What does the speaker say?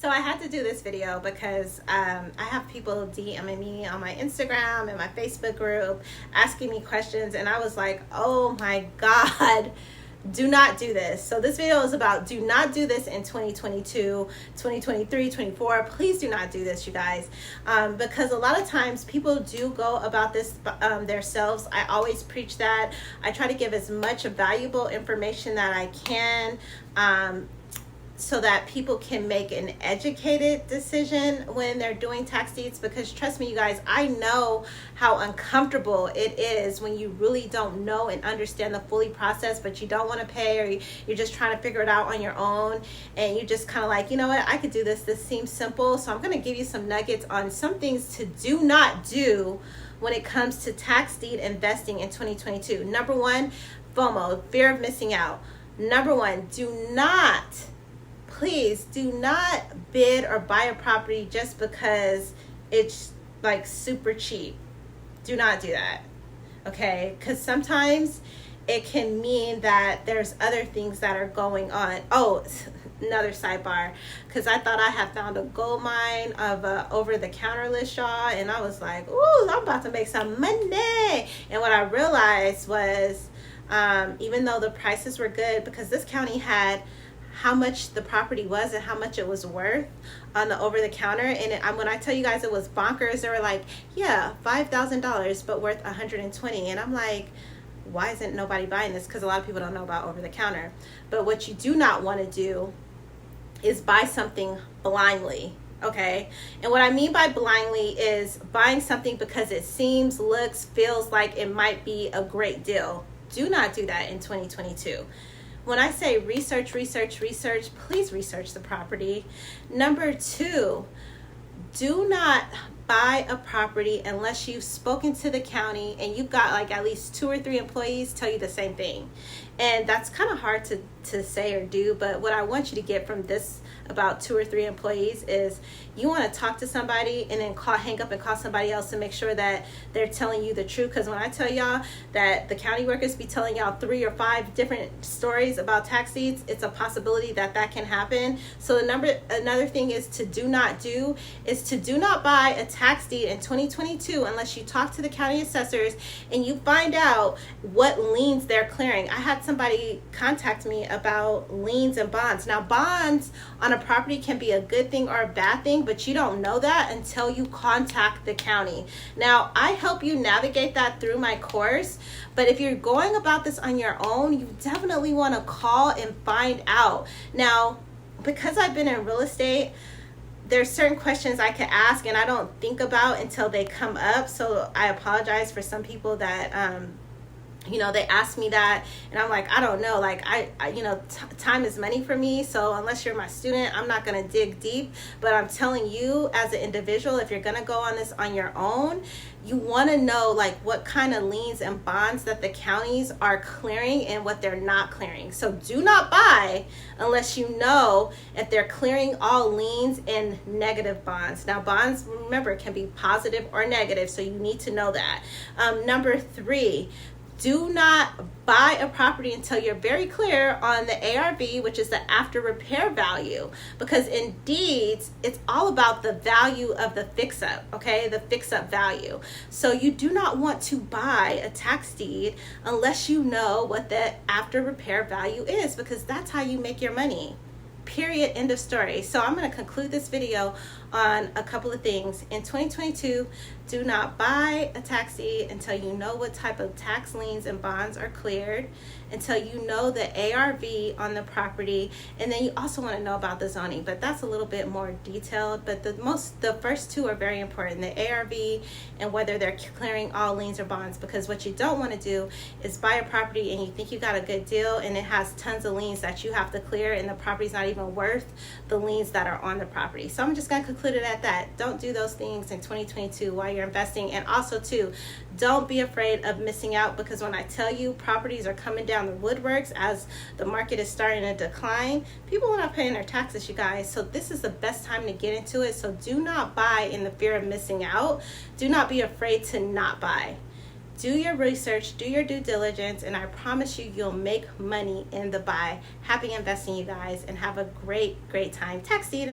So I had to do this video because I have people DMing me on my Instagram and my Facebook group asking me questions, and I was like, oh my God, do not do this. So this video is about do not do this in 2022, 2023, 24. Please do not do this, you guys, because a lot of times people do go about this themselves. I always preach that. I try to give as much valuable information that I can, so that people can make an educated decision when they're doing tax deeds, because trust me, you guys, I know how uncomfortable it is when you really don't know and understand the fully process, but you don't want to pay, or you're just trying to figure it out on your own, and you just kind of like, you know what, I could do this seems simple. So I'm going to give you some nuggets on some things to do not do when it comes to tax deed investing in 2022. Number one, FOMO, fear of missing out. Number one, please do not bid or buy a property just because it's like super cheap. Do not do that, okay? Because sometimes it can mean that there's other things that are going on. Oh, another sidebar, because I thought I had found a gold mine of over-the-counter list, y'all, and I was like, ooh, I'm about to make some money. And what I realized was, even though the prices were good, because this county had how much the property was and how much it was worth on the over-the-counter, and when I tell you guys it was bonkers, they were like, yeah, $5,000 but worth $120, and I'm like, why isn't nobody buying this? Because a lot of people don't know about over-the-counter. But what you do not want to do is buy something blindly, okay? And what I mean by blindly is buying something because it seems, looks, feels like it might be a great deal. Do not do that in 2022. When I say research, please research the property. Number two, do not buy a property unless you've spoken to the county and you've got like at least 2 or 3 employees tell you the same thing. And that's kind of hard to say or do, but what I want you to get from this about 2 or 3 employees is you want to talk to somebody and then hang up and call somebody else to make sure that they're telling you the truth. Because when I tell y'all that the county workers be telling y'all 3 or 5 different stories about tax deeds, it's a possibility that can happen. So another thing is to do not buy a tax deed in 2022 unless you talk to the county assessors and you find out what liens they're clearing. I had somebody contact me about liens and bonds. Now, bonds on a property can be a good thing or a bad thing, but you don't know that until you contact the county. Now, I help you navigate that through my course, but if you're going about this on your own, you definitely want to call and find out. Now, because I've been in real estate, there's certain questions I could ask and I don't think about until they come up. So I apologize for some people that they ask me that and I'm like, I don't know, like I time is money for me, so unless you're my student, I'm not going to dig deep. But I'm telling you, as an individual, if you're going to go on this on your own, you want to know like what kind of liens and bonds that the counties are clearing and what they're not clearing. So do not buy unless you know if they're clearing all liens and negative bonds. Now, bonds, remember, can be positive or negative, so you need to know that. Number 3, do not buy a property until you're very clear on the ARV, which is the after repair value, because in deeds, it's all about the value of the fix-up, okay? The fix-up value. So you do not want to buy a tax deed unless you know what the after repair value is, because that's how you make your money. Period. End of story. So I'm going to conclude this video on a couple of things. In 2022, do not buy a tax deed until you know what type of tax liens and bonds are cleared, until you know the ARV on the property, and then you also want to know about the zoning, but that's a little bit more detailed. But the first 2 are very important, the ARV and whether they're clearing all liens or bonds, because what you don't want to do is buy a property and you think you got a good deal and it has tons of liens that you have to clear and the property's not even worth the liens that are on the property. So I'm just going to conclude it at that. Don't do those things in 2022 while you're investing. And also too, don't be afraid of missing out, because when I tell you properties are coming down the woodworks as the market is starting to decline, people are not paying their taxes, you guys. So this is the best time to get into it. So do not buy in the fear of missing out. Do not be afraid to not buy. Do your research, do your due diligence, and I promise you, you'll make money in the buy. Happy investing, you guys, and have a great time. Tax deed.